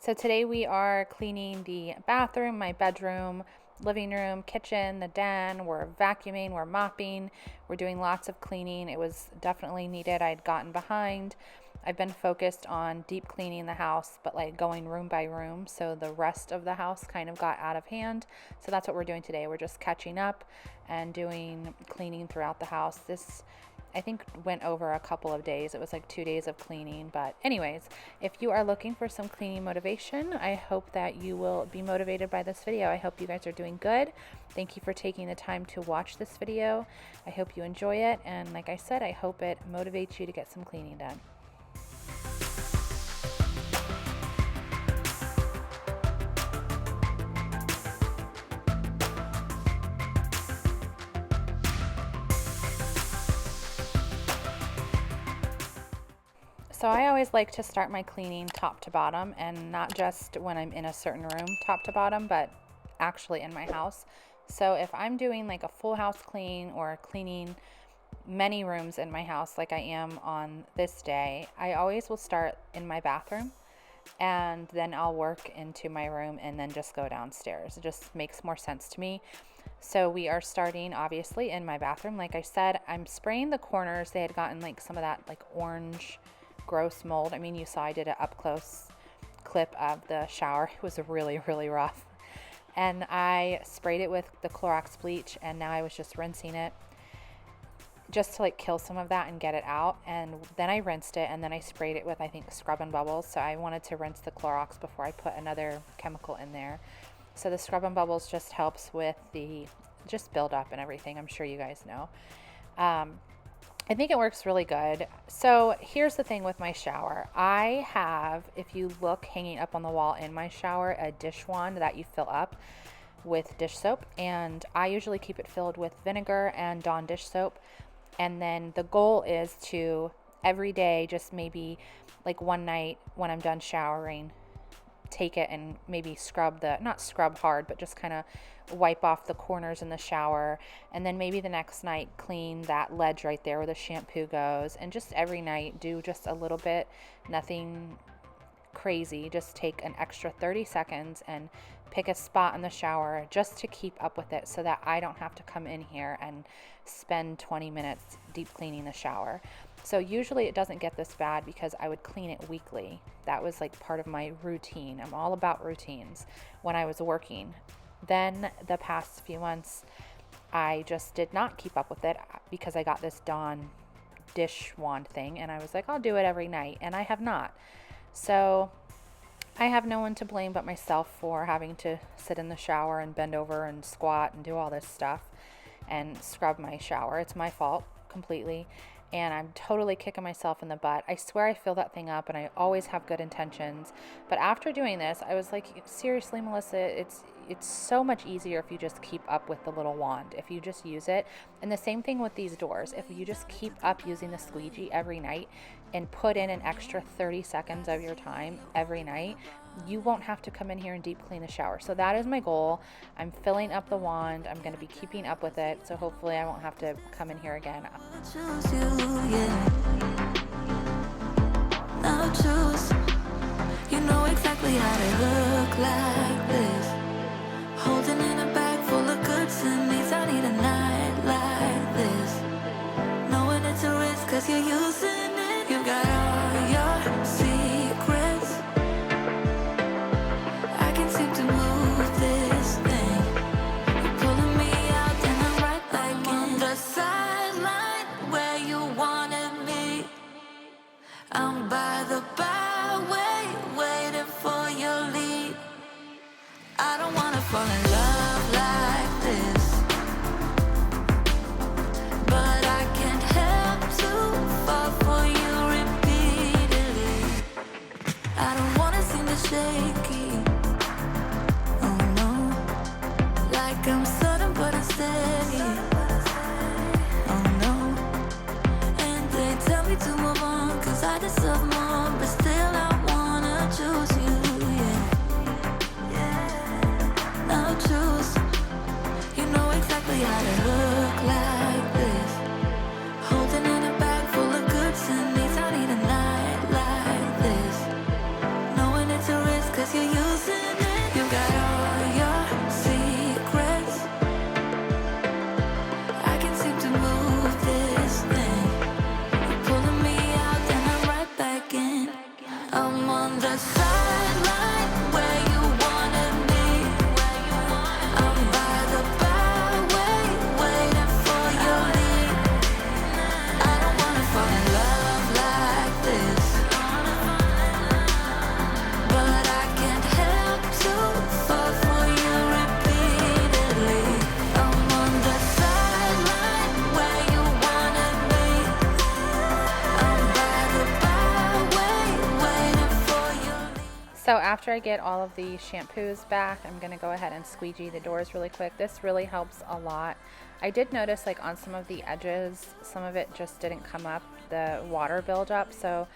So today we are cleaning the bathroom, my bedroom, living room, kitchen, the den. We're vacuuming, we're mopping, we're doing lots of cleaning. It was definitely needed. I'd gotten behind. I've been focused on deep cleaning the house, but like going room by room. So the rest of the house kind of got out of hand. So that's what we're doing today. We're just catching up and doing cleaning throughout the house. This I think went over a couple of days. It was like 2 days of cleaning. But anyways, if you are looking for some cleaning motivation, I hope that you will be motivated by this video. I hope you guys are doing good. Thank you for taking the time to watch this video. I hope you enjoy it. And like I said, I hope it motivates you to get some cleaning done. So I always like to start my cleaning top to bottom, and not just when I'm in a certain room top to bottom, but actually in my house. So if I'm doing like a full house clean or cleaning many rooms in my house like I am on this day, I always will start in my bathroom and then I'll work into my room and then just go downstairs. It just makes more sense to me. So we are starting obviously in my bathroom. Like I said, I'm spraying the corners. They had gotten like some of that like orange gross mold. I mean, you saw I did an up close clip of the shower. It was really, really rough. And I sprayed it with the Clorox bleach, and now I was just rinsing it just to like kill some of that and get it out. And then I rinsed it, and then I sprayed it with, I think, Scrub and Bubbles. So I wanted to rinse the Clorox before I put another chemical in there. So the Scrub and Bubbles just helps with the just build up and everything. I'm sure you guys know. I think it works really good. So here's the thing with my shower. I have, if you look hanging up on the wall in my shower, a dish wand that you fill up with dish soap. And I usually keep it filled with vinegar and Dawn dish soap. And then the goal is to every day, just maybe like one night when I'm done showering, take it and maybe scrub not scrub hard, but just kind of wipe off the corners in the shower. And then maybe the next night clean that ledge right there where the shampoo goes. And just every night do just a little bit, nothing crazy. Just take an extra 30 seconds and pick a spot in the shower just to keep up with it so that I don't have to come in here and spend 20 minutes deep cleaning the shower. So usually it doesn't get this bad because I would clean it weekly. That was like part of my routine. I'm all about routines when I was working. Then the past few months, I just did not keep up with it because I got this Dawn dish wand thing, and I was like, I'll do it every night, and I have not. So I have no one to blame but myself for having to sit in the shower and bend over and squat and do all this stuff and scrub my shower. It's my fault completely. And I'm totally kicking myself in the butt. I swear I fill that thing up, and I always have good intentions. But after doing this, I was like, seriously, Melissa, it's so much easier if you just keep up with the little wand, if you just use it. And the same thing with these doors. If you just keep up using the squeegee every night and put in an extra 30 seconds of your time every night, you won't have to come in here and deep clean the shower. So that is my goal. I'm filling up the wand. I'm going to be keeping up with it. So hopefully I won't have to come in here again. Now choose. You know exactly how to look like this. Holding in a bag full of goods and needs. I need a night like this. Knowing it's a risk cause you're using it. You got all your secrets. I can seem to move this thing. You're pulling me out and I'm right back on the sideline where you wanted me. I'm by the byway, waiting for your lead. I don't wanna fall in love like this, but I can't help to fall for you repeatedly. I don't wanna seem to shaky, oh no, like I'm sudden but I'm steady, oh no. And they tell me to move on cause I deserve more, but still I wanna choose you, yeah. Now choose. You know exactly how to look like this. Holding in a bag full of goods and needs. I need a night like this. Knowing it's a risk cause you I'm on the sideline where you wanted me. I'm by the byway, waiting for your lead. I don't wanna fall in love like this, but I can't help to fall for you repeatedly. I'm on the sideline where you wanted me. I'm by the byway, waiting for your lead. So after I get all of the shampoos back, I'm going to go ahead and squeegee the doors really quick. This really helps a lot. I did notice like on some of the edges, some of it just didn't come up, the water buildup. So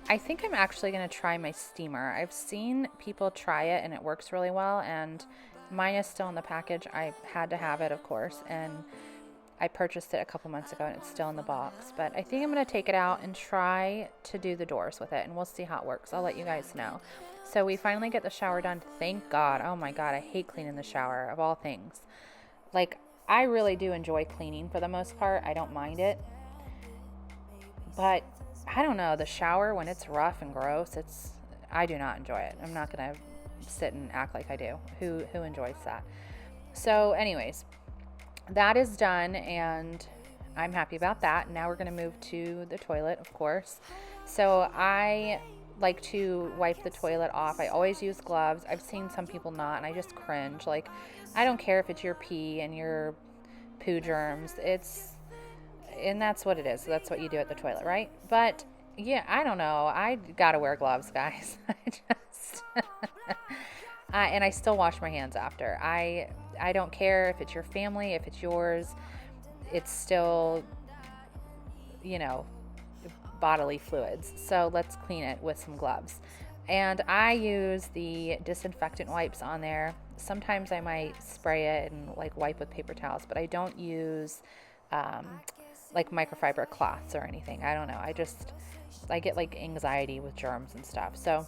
I think I'm actually going to try my steamer. I've seen people try it and it works really well, and mine is still in the package. I had to have it, of course, and I purchased it a couple months ago and it's still in the box. But I think I'm going to take it out and try to do the doors with it, and we'll see how it works. I'll let you guys know. So we finally get the shower done. Thank God. Oh my God, I hate cleaning the shower, of all things. Like, I really do enjoy cleaning for the most part. I don't mind it. But I don't know, the shower when it's rough and gross, I do not enjoy it. I'm not going to sit and act like I do. Who enjoys that? So anyways, that is done and I'm happy about that. Now we're going to move to the toilet, of course. So I like to wipe the toilet off. I always use gloves. I've seen some people not, and I just cringe. Like, I don't care if it's your pee and your poo germs. And that's what it is. That's what you do at the toilet, right? But yeah, I don't know. I gotta wear gloves, guys. And I still wash my hands after. I don't care if it's your family, if it's yours. It's still, bodily fluids. So let's clean it with some gloves. And I use the disinfectant wipes on there. Sometimes I might spray it and like wipe with paper towels, but I don't use like microfiber cloths or anything. I don't know. I get like anxiety with germs and stuff. So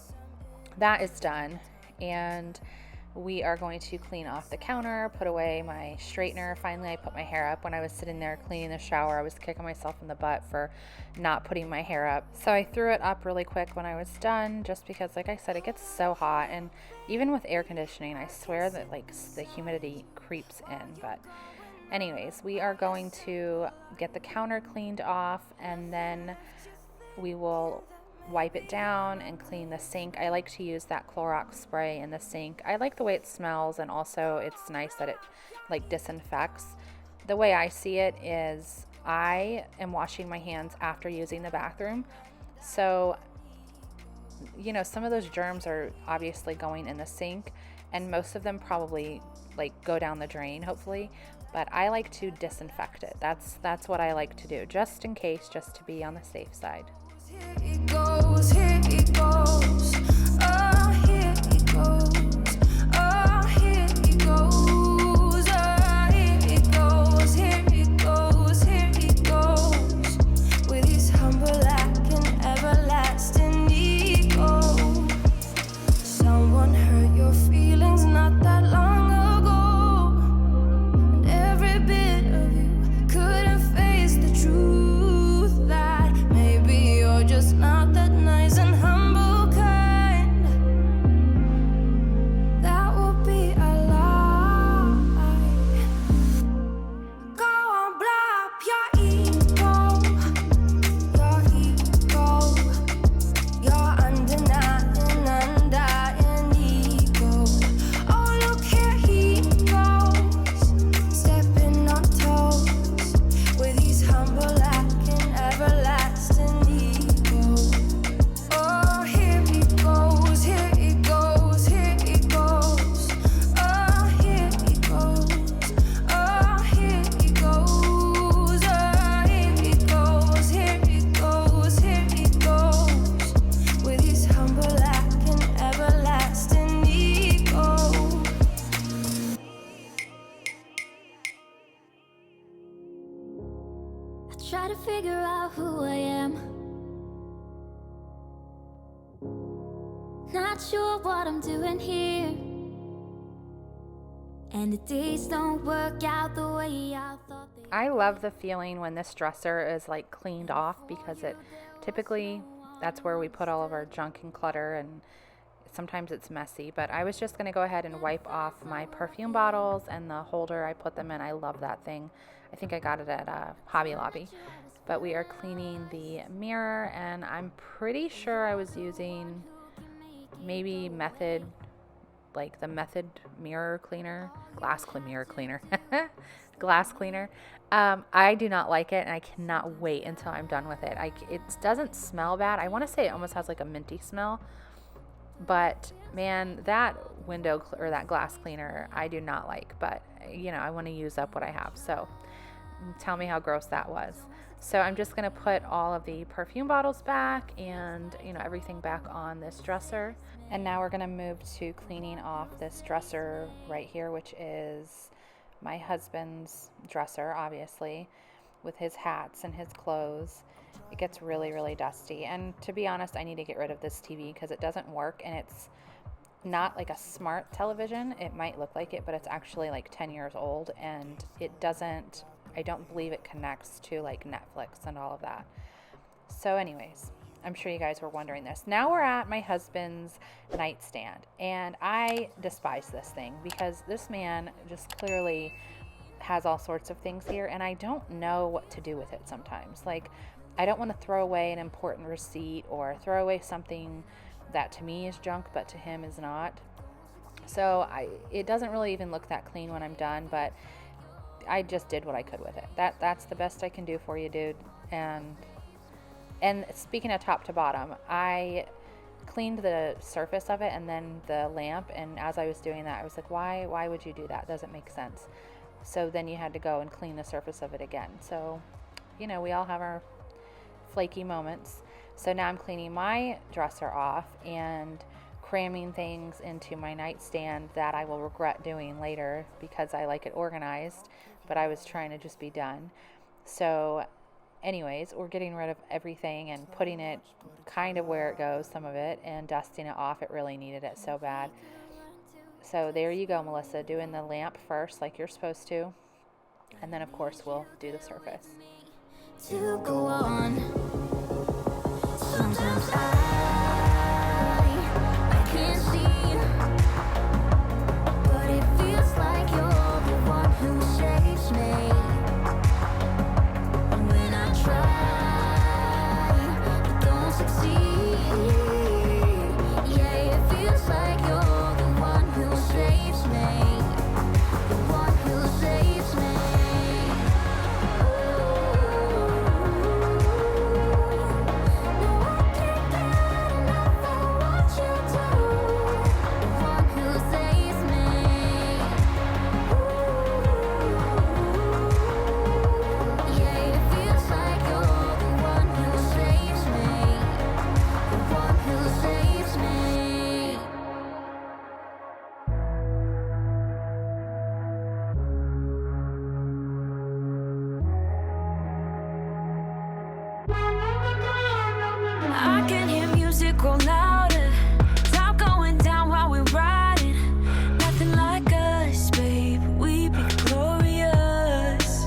that is done. And we are going to clean off the counter, put away my straightener. Finally, I put my hair up. When I was sitting there cleaning the shower, I was kicking myself in the butt for not putting my hair up. So I threw it up really quick when I was done, just because, like I said, it gets so hot. And even with air conditioning, I swear that like the humidity creeps in. But anyways, we are going to get the counter cleaned off, and then we will wipe it down and clean the sink. I like to use that Clorox spray in the sink. I like the way it smells, and also it's nice that it like disinfects. The way I see it is I am washing my hands after using the bathroom. So, some of those germs are obviously going in the sink, and most of them probably like go down the drain, hopefully. But I like to disinfect it. That's what I like to do, just in case, just to be on the safe side. Here it goes, here it goes. Oh, here it goes. Oh, here it goes. Oh, here it goes, here it goes, here it goes. With his humble lack and everlasting ego. Someone hurt your feelings not that long ago. And every bit of you couldn't face the truth that maybe you're just not that nice and humble kind. That would be a lie. Go on, blow up your ego, your undenying, undying ego. Oh, look here he goes, stepping on toes with his humble acting, everlasting ego. Oh, here it goes, here it goes, here it goes. Oh, here it goes. Oh, here it goes. Oh, here it goes, here it goes, here it goes. With his humble acting, everlasting ego. I try to figure out who I am. Not sure what I'm doing here. And the days don't work out the way I thought they I love the feeling when this dresser is like cleaned off, because it typically, That's where we put all of our junk and clutter, and sometimes it's messy. But I was just going to go ahead and wipe off my perfume bottles and the holder I put them in. I love that thing. I think I got it at Hobby Lobby. But we are cleaning the mirror, and I'm pretty sure I was using maybe Method, like the Method mirror cleaner, mirror cleaner, glass cleaner. I do not like it, and I cannot wait until I'm done with it. It doesn't smell bad. I want to say it almost has like a minty smell, but man, that or that glass cleaner, I do not like. But I want to use up what I have. So tell me how gross that was. So I'm just going to put all of the perfume bottles back and everything back on this dresser. And now we're going to move to cleaning off this dresser right here, which is my husband's dresser, obviously, with his hats and his clothes. It gets really, really dusty. And to be honest, I need to get rid of this TV because it doesn't work, and it's not like a smart television. It might look like it, but it's actually like 10 years old, and I don't believe it connects to like Netflix and all of that. So anyways, I'm sure you guys were wondering this. Now we're at my husband's nightstand, and I despise this thing because this man just clearly has all sorts of things here, and I don't know what to do with it sometimes. Like, I don't want to throw away an important receipt or throw away something that to me is junk but to him is not. So it doesn't really even look that clean when I'm done, but I just did what I could with it. That's the best I can do for you, dude. And speaking of top to bottom, I cleaned the surface of it and then the lamp, and as I was doing that, I was like, why would you do that? It doesn't make sense. So then you had to go and clean the surface of it again. So, we all have our flaky moments. So now I'm cleaning my dresser off and cramming things into my nightstand that I will regret doing later because I like it organized, but I was trying to just be done. So anyways, we're getting rid of everything and putting it kind of where it goes, some of it, and dusting it off. It really needed it so bad. So there you go, Melissa, doing the lamp first like you're supposed to. And then, of course, we'll do the surface. To go on. Sometimes I can't see, but it feels like you're the one who saves me. And when I try, but don't succeed, yeah, it feels like you're the one who saves me, the one who saves me. I can hear music grow louder, top going down while we're riding. Nothing like us, babe, we be glorious.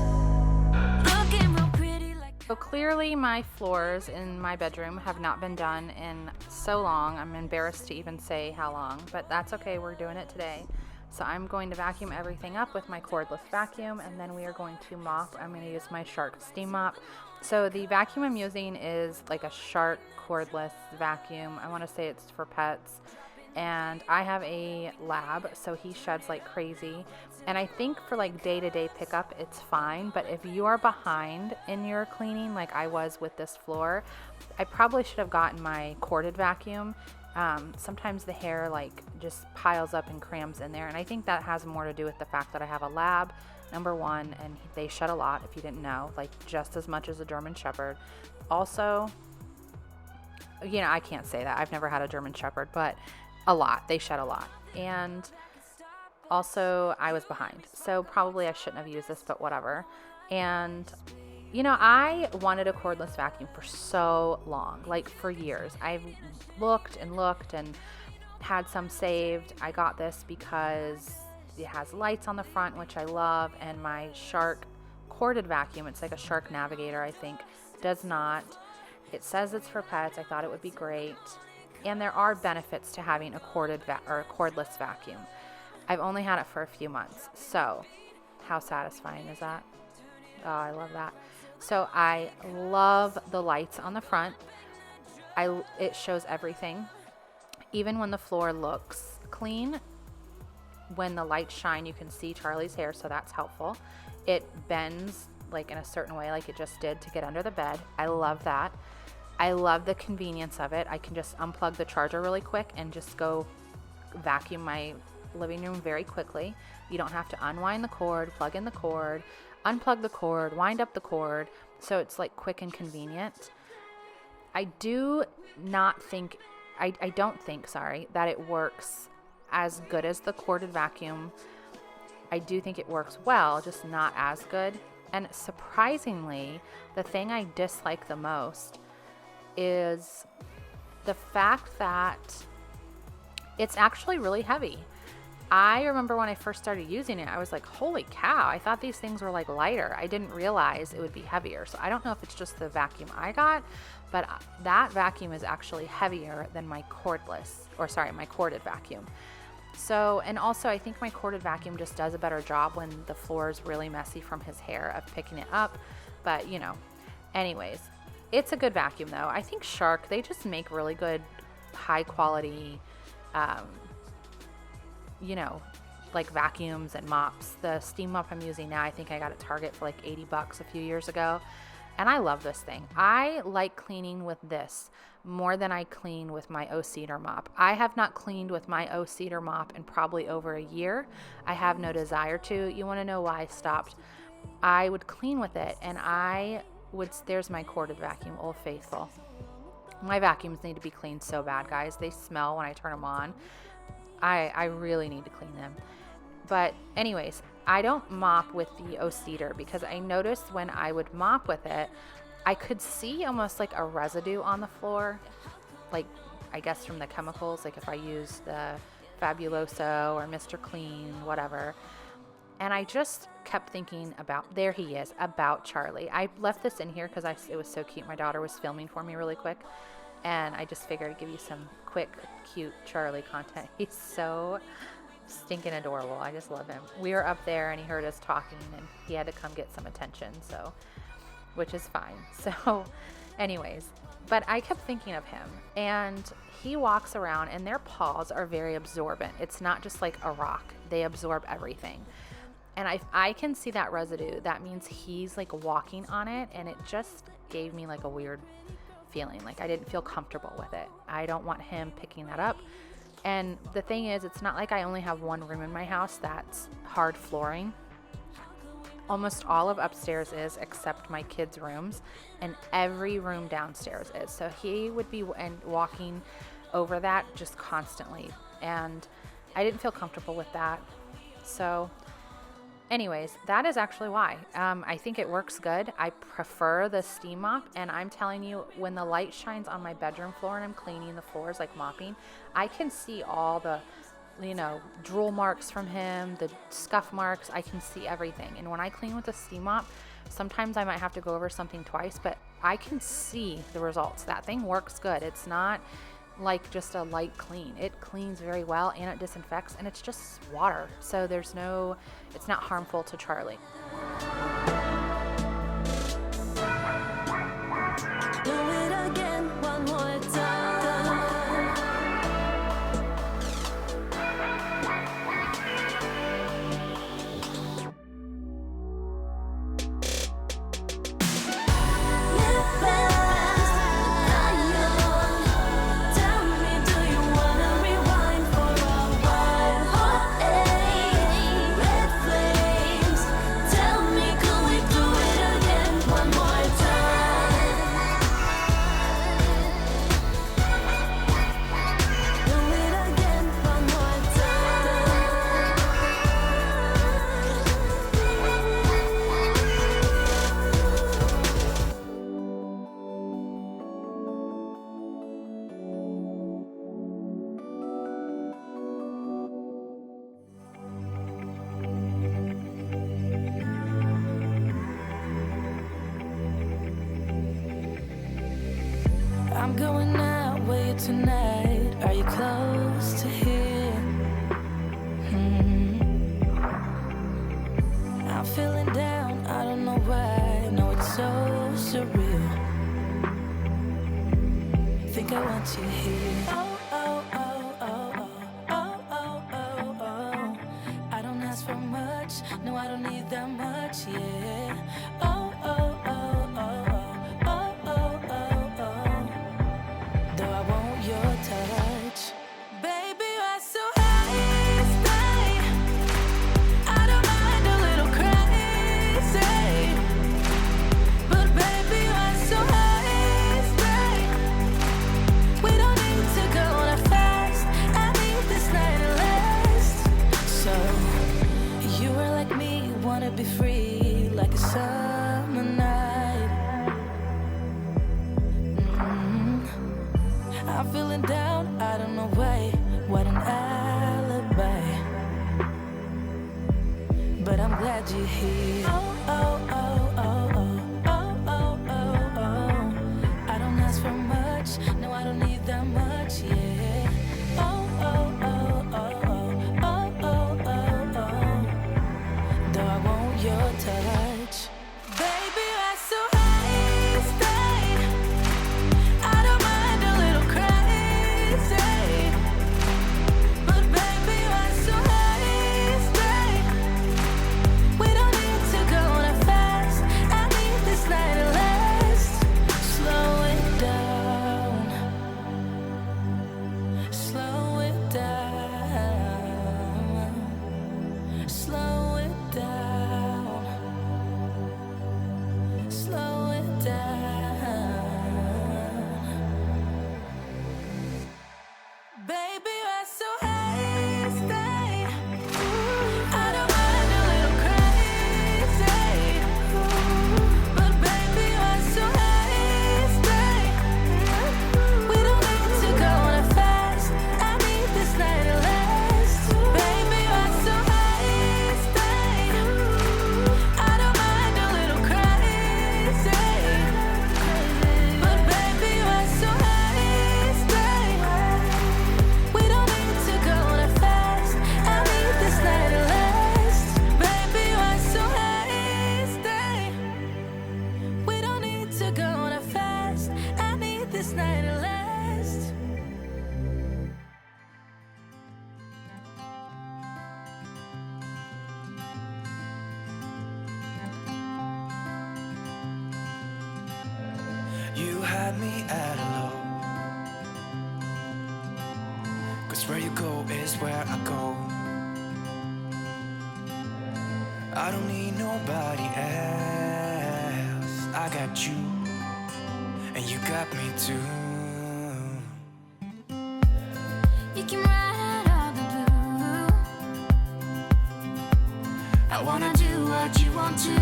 Looking real pretty like. So clearly my floors in my bedroom have not been done in so long. I'm embarrassed to even say how long, but that's okay. We're doing it today. So I'm going to vacuum everything up with my cordless vacuum, and then we are going to mop. I'm going to use my Shark steam mop. So the vacuum I'm using is like a Shark cordless vacuum. I want to say it's for pets. And I have a lab, so he sheds like crazy. And I think for like day-to-day pickup, it's fine. But if you are behind in your cleaning, like I was with this floor, I probably should have gotten my corded vacuum. Sometimes the hair like just piles up and crams in there. And I think that has more to do with the fact that I have a lab, number one, and they shed a lot, if you didn't know, like just as much as a German Shepherd. Also, I can't say that. I've never had a German Shepherd, but a lot. They shed a lot. And also I was behind. So probably I shouldn't have used this, but whatever. And I wanted a cordless vacuum for so long, like for years. I've looked and had some saved. I got this because it has lights on the front, which I love, and my Shark corded vacuum, it's like a Shark Navigator, I think, does not. It says it's for pets. I thought it would be great. And there are benefits to having a or a cordless vacuum. I've only had it for a few months. So how satisfying is that? Oh, I love that. So I love the lights on the front. It shows everything. Even when the floor looks clean, when the lights shine, you can see Charlie's hair, so that's helpful. It bends like in a certain way, like it just did to get under the bed. I love that. I love the convenience of it. I can just unplug the charger really quick and just go vacuum my living room very quickly. You don't have to unwind the cord, plug in the cord, unplug the cord, wind up the cord. So it's like quick and convenient. I don't think, that it works as good as the corded vacuum. I do think it works well, just not as good. And surprisingly, the thing I dislike the most is the fact that it's actually really heavy. I remember when I first started using it, I was like, holy cow, I thought these things were like lighter. I didn't realize it would be heavier. So I don't know if it's just the vacuum I got, but that vacuum is actually heavier than my corded vacuum. So, and also I think my corded vacuum just does a better job when the floor is really messy from his hair of picking it up. But anyways, it's a good vacuum though. I think Shark, they just make really good, high quality, like vacuums and mops. The steam mop I'm using now, I think I got at Target for like $80 a few years ago. And I love this thing. I like cleaning with this more than I clean with my O-Cedar mop. I have not cleaned with my O-Cedar mop in probably over a year. I have no desire to. You want to know why I stopped? I would clean with it, and there's my corded vacuum, Old Faithful. My vacuums need to be cleaned so bad, guys. They smell when I turn them on. I really need to clean them. But anyways, I don't mop with the O-Cedar because I noticed when I would mop with it, I could see almost like a residue on the floor, like I guess from the chemicals, like if I use the Fabuloso or Mr. Clean, whatever. And I just kept thinking there he is, about Charlie. I left this in here because it was so cute. My daughter was filming for me really quick, and I just figured I'd give you some quick, cute Charlie content. He's so stinking adorable. I just love him. We were up there and he heard us talking and he had to come get some attention, which is fine. So anyways, but I kept thinking of him, and he walks around and their paws are very absorbent. It's not just like a rock. They absorb everything. And I can see that residue. That means he's like walking on it, and it just gave me like a weird feeling. Like I didn't feel comfortable with it. I don't want him picking that up. And the thing is, it's not like I only have one room in my house that's hard flooring. Almost all of upstairs is, except my kids' rooms, and every room downstairs is. So he would be walking over that just constantly, and I didn't feel comfortable with that. So anyways, that is actually why. I think it works good. I prefer the steam mop, and I'm telling you, when the light shines on my bedroom floor and I'm cleaning the floors, like mopping, I can see all the drool marks from him, the scuff marks. I can see everything. And when I clean with a steam mop, sometimes I might have to go over something twice, but I can see the results. That thing works good. It's not like just a light clean. It cleans very well, and it disinfects, and it's just water. So it's not harmful to Charlie. Do it again one more time. Tell me, could we do going out? Where you tonight? Are you close to here? I'm feeling down, I don't know why. No, it's so surreal. Think I want you here. Oh, oh, oh, oh, oh, oh, oh, oh, oh. I don't ask for much, no, I don't need that much, yeah. Oh, oh, oh, oh, oh, oh, oh, oh. Though I want your touch. Baby, you're so high, stay. I don't mind a little crazy. But baby, you're so high, stay. We don't need to go that fast. I need this night to last. So, you were like me, wanna be free, like a summer night. I'm feeling down, I don't know why. What an alibi. But I'm glad you're here. Oh, oh, oh, oh, oh, oh, oh, oh, oh. I don't ask for much, no, I don't need that much, yeah. Oh, oh, oh, oh, oh, oh, oh, oh, oh. Though I want your touch. Baby, you're so high, stay. I don't mind a little crazy. But baby, you're so high, stay. We don't need to go that fast. I need this night to last. Slow it down. Slow it down. Slow it down. Slow it down. Baby, you're so high, stay. I don't mind a little crazy. But baby, you're so high, stay. We don't need to go that fast. I need this night to last. Baby, you're so high, stay. I don't mind a little crazy. But baby, you're so high, stay. We don't need to go that fast. I need this night to last. Baby, you're so high, stay. We don't need to go that fast. I need this night to last. You had me at hello, 'cause where you go is where I go. I don't need nobody else. I got you, and you got me too. You can ride all the blue. I wanna do what you want to.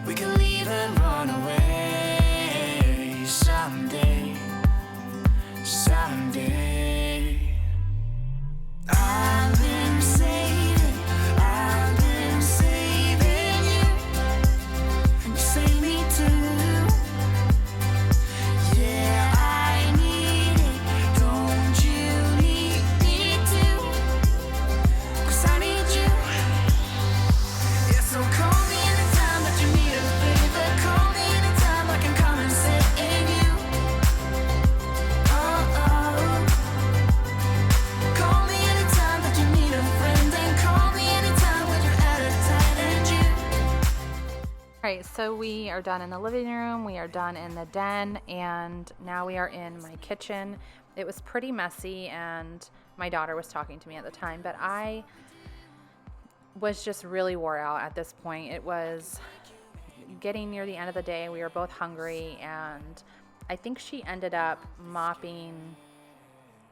We can leave and run away someday, someday. I've been saving you. And you save me too. Yeah, I need it. Don't you need me too? 'Cause I need you. Yeah, so call me anytime that you need a favor. Call me anytime I can come and save you. Oh, oh. Call me anytime that you need a friend. And call me anytime when you're at a tight end you. All right, so we are done in the living room, we are done in the den, and now we are in my kitchen. It was pretty messy, and my daughter was talking to me at the time, but I was just really wore out at this point. It was getting near the end of the day. We were both hungry, and I think she ended up mopping.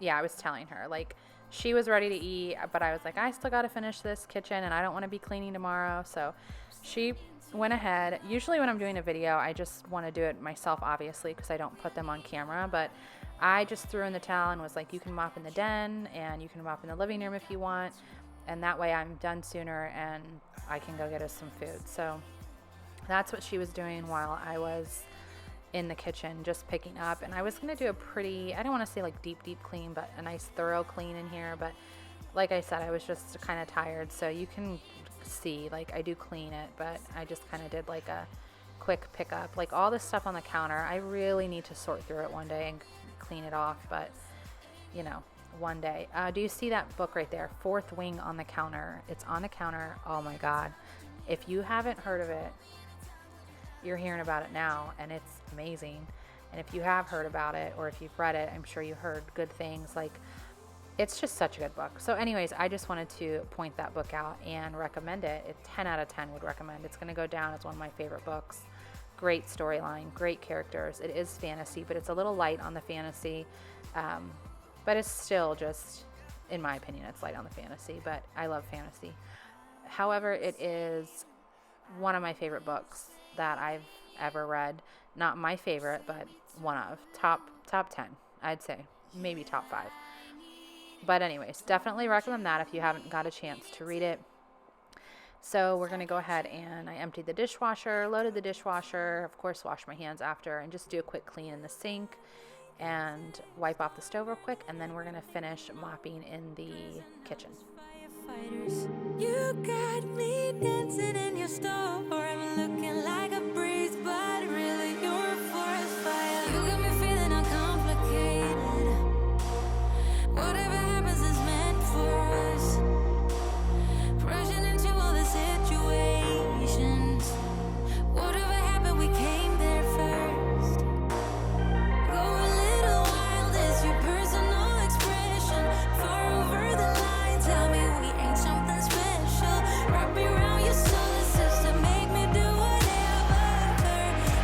Yeah, I was telling her, like, she was ready to eat, but I was like, I still got to finish this kitchen, and I don't want to be cleaning tomorrow. So she went ahead. Usually when I'm doing a video, I just want to do it myself, obviously, because I don't put them on camera. But I just threw in the towel and was like, you can mop in the den, and you can mop in the living room if you want. And that way I'm done sooner, and I can go get us some food. So that's what she was doing while I was in the kitchen, just picking up. And I was going to do a pretty, I don't want to say like deep clean, but a nice thorough clean in here. But like I said, I was just kind of tired. So you can see, like, I do clean it, but I just kind of did like a quick pickup. Like all this stuff on the counter, I really need to sort through it one day and clean it off. But, you know, one day. Do you see that book right there? Fourth Wing on the Counter. It's on the counter. Oh my God. If you haven't heard of it, you're hearing about it now, and it's amazing. And if you have heard about it, or if you've read it, I'm sure you heard good things. Like, it's just such a good book. So anyways, I just wanted to point that book out and recommend it. 10 out of 10 would recommend. It's going to go down as one of my favorite books. Great storyline, great characters. It is fantasy, but it's a little light on the fantasy. But it's still just, in my opinion, it's light on the fantasy, but I love fantasy. However, it is one of my favorite books that I've ever read. Not my favorite, but one of. Top 10, I'd say. Maybe top 5. But anyways, definitely recommend that if you haven't got a chance to read it. So we're going to go ahead, and I emptied the dishwasher, loaded the dishwasher, of course wash my hands after, and just do a quick clean in the sink and wipe off the stove real quick, and then we're going to finish mopping in the kitchen. You got me dancing in your storm, looking like a breeze, but really you're a forest fire. You got me feeling uncomplicated. Whatever happens is meant for us. Rushing into all the situations. Whatever happened, we came there first. Go a little wild, it's your personal expression. Far over the line, tell me we ain't something special. Wrap me around your solar system, make me do whatever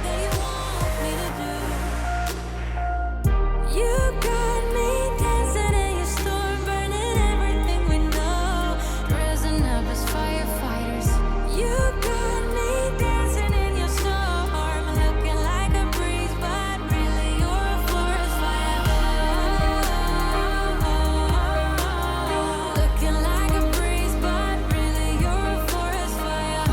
that you want me to do. You got me dancing in your storm, burning everything we know, dressing up as firefighters. You got me dancing in your storm, looking like a breeze, but really you're a forest fire. Looking like a breeze, but really you're a forest fire.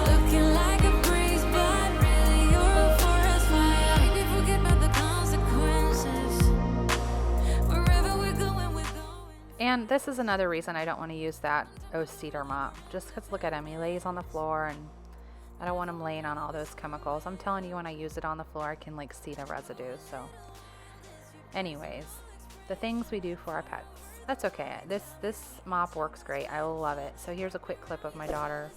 Looking like a breeze, but really you're a forest fire. Maybe forget about the consequences. Wherever we're going, we're going. And this is another reason I don't want to use that cedar mop. Just because, look at him, he lays on the floor, and I don't want him laying on all those chemicals. I'm telling you, when I use it on the floor, I can like see the residue. So anyways, the things we do for our pets. That's okay. This mop works great. I love it. So here's a quick clip of my daughter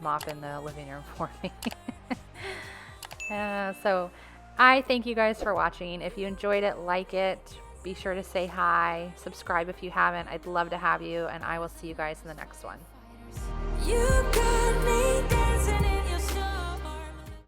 mopping the living room for me. So I thank you guys for watching. If you enjoyed it, like it. Be sure to say hi. Subscribe if you haven't. I'd love to have you, and I will see you guys in the next one. You got me dancing.